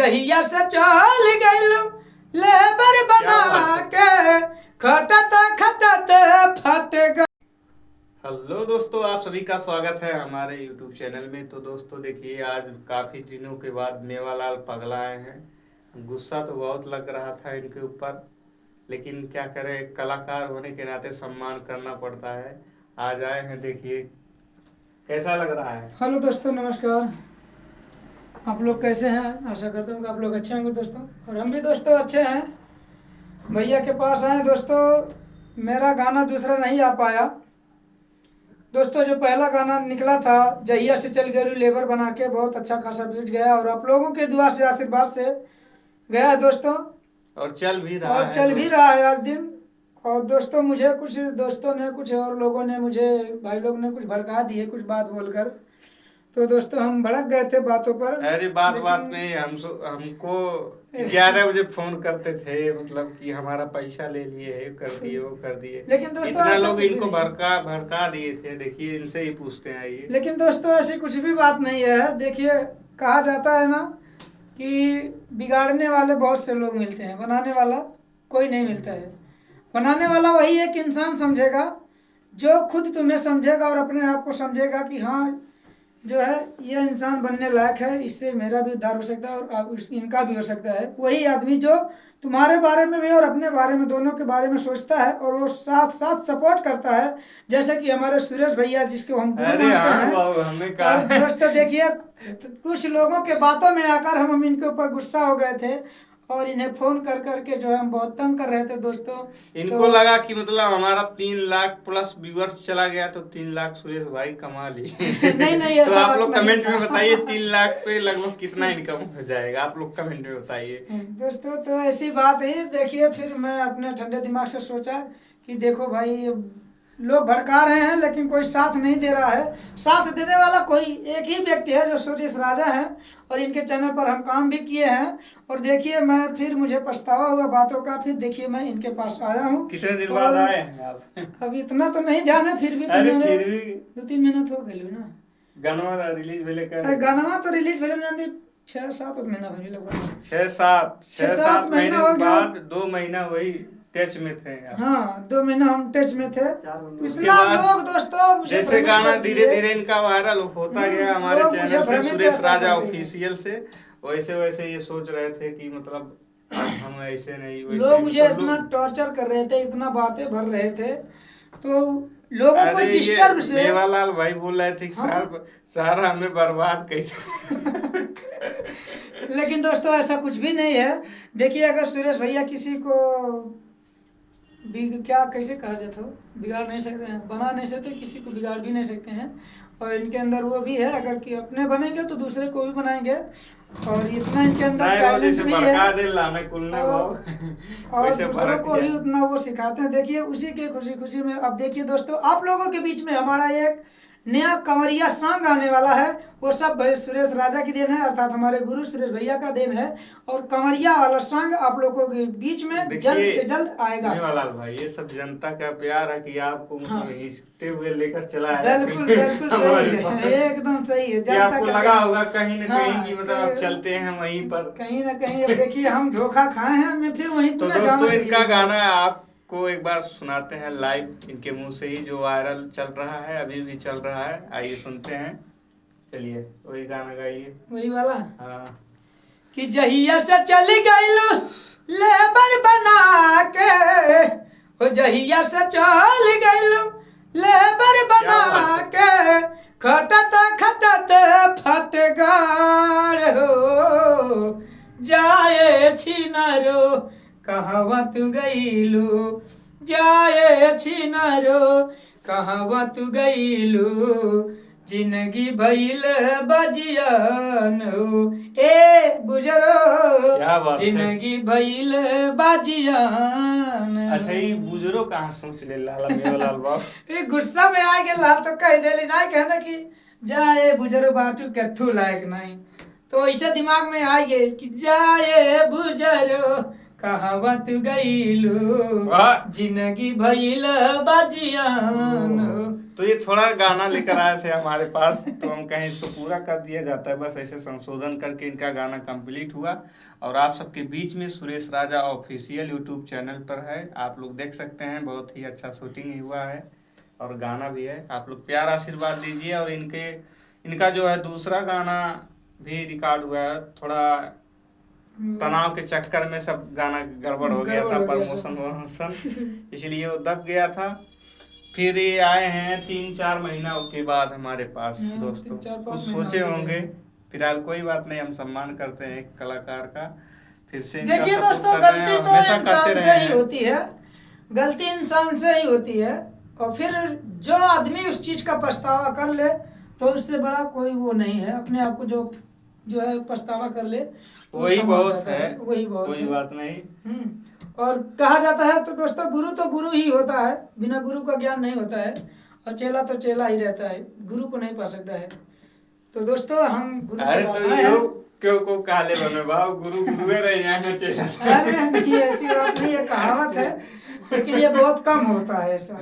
जहिया से चल गइलू लेबर बना के खटत खटत फट गए। हेलो दोस्तों, आप सभी का स्वागत है हमारे YouTube चैनल में। तो दोस्तों देखिए, आज काफ़ी दिनों के बाद मेवालाल पगला आए हैं। गुस्सा तो बहुत लग रहा था इनके ऊपर, लेकिन क्या करें, कलाकार होने के नाते सम्मान करना पड़ता है। आज आए हैं, देखिए कैसा लग रहा है। हेलो दोस्तों, नमस्कार। आप लोग कैसे हैं? आशा करता हूँ कि आप लोग अच्छे होंगे दोस्तों, और हम भी दोस्तों अच्छे हैं। भैया के पास आए दोस्तों, मेरा गाना दूसरा नहीं आ पाया दोस्तों। जो पहला गाना निकला था जहिया से चल गए लेबर बना के, बहुत अच्छा खासा व्यूज गया और आप लोगों के दुआ से आशीर्वाद से गया है दोस्तों, और चल भी रहा है आज दिन। और दोस्तों मुझे कुछ दोस्तों ने, कुछ और लोगों ने, मुझे भाई लोग ने कुछ भड़का दिए कुछ बात बोलकर। तो दोस्तों हम भड़क गए थे बातों पर। अरे बात में हमको 11 बजे फोन करते थे, मतलब कि हमारा पैसा ले लिए, कर दिए वो कर दिए। लेकिन दोस्तों इतना लोग इनको भड़का दिए थे। देखिए, इनसे ही पूछते हैं ये। लेकिन दोस्तों ऐसी कुछ भी बात नहीं है। देखिए, कहा जाता है ना कि बिगाड़ने वाले बहुत से लोग मिलते हैं, बनाने वाला कोई नहीं मिलता है। बनाने वाला वही एक इंसान समझेगा जो खुद तुम्हें समझेगा और अपने आप को समझेगा कि हाँ जो है ये इंसान बनने लायक है, इससे मेरा भी उद्धार हो सकता है और इनका भी हो सकता है। वही आदमी जो तुम्हारे बारे में भी और अपने बारे में, दोनों के बारे में सोचता है और वो साथ साथ सपोर्ट करता है, जैसे कि हमारे सुरेश भैया जिसको हम गुरु मानते हैं। और दोस्तों देखिए, कुछ लोगों के बातों में आकर हम इनके ऊपर गुस्सा हो गए थे और इन्हें फोन कर करके जो है हम बहुत तंग कर रहे थे दोस्तों। इनको लगा कि मतलब हमारा 3 लाख प्लस व्यूअर्स चला गया तो 3 लाख सुरेश भाई कमा लिए। नहीं तो आप लोग कमेंट में बताइए 3 लाख पे लगभग कितना इनकम हो जाएगा, आप लोग कमेंट में बताइए दोस्तों। तो ऐसी बात है। देखिए, फिर मैं अपने ठंडे दिमाग से सोचा कि देखो भाई, लोग भड़का रहे हैं लेकिन कोई साथ नहीं दे रहा है। साथ देने वाला कोई एक ही व्यक्ति है जो सुरेश राजा है, और इनके चैनल पर हम काम भी किए हैं। और देखिए, मैं फिर मुझे पछतावा हुआ बातों का। फिर देखिए, मैं इनके पास आया हूँ। कितने दिन बाद आए हैं आप? अब इतना तो नहीं ध्यान है, फिर भी तो फिर भी 2-3 महीना तो हो गए ना। गाना रिलीज भेले कर? अरे गाना तो रिलीज भेले 6-7 महीना भइल लगभग। 6-7 महीने के बाद 2 महीना वही टच में थे। हाँ, 2 महीना हम टच में थे। इतना लोग दोस्तों जैसे गाना धीरे धीरे इनका वायरल होता गया हमारे चैनल से, सुरेश राजा ऑफिशियल से, वैसे वैसे ये सोच रहे थे कि मतलब हम ऐसे नहीं, वैसे लोग मुझे इतना टॉर्चर कर रहे थे, इतना बातें भर रहे थे, तो लोगों को डिस्टर्ब से। मेवालाल भाई बोल रहे थे कि सारा हमें बर्बाद कर। लेकिन दोस्तों ऐसा कुछ भी नहीं है। देखिए, अगर सुरेश भैया किसी को क्या कैसे कहा जाता हो, बिगाड़ नहीं सकते हैं, बना नहीं सकते, किसी को बिगाड़ भी नहीं सकते हैं। और इनके अंदर वो भी है, अगर कि अपने बनेंगे तो दूसरे को भी बनाएंगे। और इतना इनके अंदर टैलेंट भी है, और दूसरों को भी उतना वो सिखाते हैं। देखिए, उसी के खुशी खुशी में अब देखिए दोस्तों, आप लोगों के बीच में हमारा एक नया कंवरिया सॉन्ग आने वाला है। वो सब सुरेश राजा की देन है, अर्थात हमारे गुरु सुरेश भैया का देन है। और कंवरिया वाला सॉन्ग आप लोगों के बीच में जल्द से जल्द आएगा। मेवालाल भाई, ये सब जनता का प्यार है कि आपको हिस्से हुए लेकर चला है। बिल्कुल सही है, एकदम सही है। जनता आपको लगा होगा कहीं न कहीं कि मतलब अब चलते हैं वहीं पर, कहीं ना कहीं। अब देखिए, हम धोखा खाए हैं, हमें फिर वहीं तो दोस्तों इनका गाना आपको एक बार सुनाते हैं लाइव इनके मुंह से ही, जो वायरल चल रहा है, अभी भी चल रहा है। आइए सुनते हैं। चलिए वही गाना गाइए, वही वाला। हाँ। कि जहिया से चली गइलू लेबर बना के, ओ जहिया से चल गइलू लेबर बना के खटत खटत फट गाड़ हो जाए छिनारो कहवा तू गइलू, जाए छिनारो कहवा तू गइलू, जिंदगी भइल बाजियान हो ए बुजरो, जिंदगी भइल बाजियान। अच्छा, ये बुजुर्ग कहाँ सोच ले लाला मेवालाल बाबू? ये गुस्सा में आ गए लाल तो कह देली ना, कहना कि जाए बुजरो बाटू कथू लायक नहीं, तो ऐसा दिमाग में आ गए कि जाए बुजरो कहावत गईलू वाह। जिंदगी भइल बाजियान। तो ये थोड़ा गाना लेकर आए थे हमारे पास, तो हम कहें इसको पूरा कर दिया जाता है, बस ऐसे संशोधन करके इनका गाना कंप्लीट हुआ। और आप सबके बीच में सुरेश राजा ऑफिशियल यूट्यूब चैनल पर है, आप लोग देख सकते हैं, बहुत ही अच्छा शूटिंग हुआ है और गाना भी है। आप लोग प्यार आशीर्वाद दीजिए। और इनका जो है दूसरा गाना भी रिकॉर्ड हुआ है, थोड़ा तनाव के चक्कर में सब गाना गड़बड़ हो गया था, प्रमोशन वमोशन, इसलिए वो दब गया था। फिर ये आए हैं 3-4 महीना के बाद हमारे पास दोस्तों। 3-4-5 कुछ महीना सोचे हो गए। होंगे, फिलहाल कोई बात नहीं, हम सम्मान करते हैं एक कलाकार का। फिर से इनका देखिए सपोर्ट दोस्तों, कर रहे हैं गलती और तो हमेशा करते इंसान रहे से ही हैं। होती है, गलती इंसान से ही होती है। और फिर जो आदमी उस चीज का पछतावा कर ले तो उससे बड़ा कोई वो नहीं है। अपने आप को जो है पछतावा कर ले तो वही क्षमा हो बहुत जाता है, वही बहुत कोई है। बात नहीं। और कहा जाता है तो दोस्तों, गुरु तो गुरु ही होता है, बिना गुरु का ज्ञान नहीं होता है। और चेला तो चेला ही रहता है, गुरु को नहीं पा सकता है। तो दोस्तों हम गुरु अरे के तो पास आए यो हैं। क्यों को काले बने भाव, गुरु गुरुए रह जाएंगे चेला। अरे नहीं, ऐसी बात नहीं है, कहावत है, लेकिन ये बहुत कम होता है ऐसा।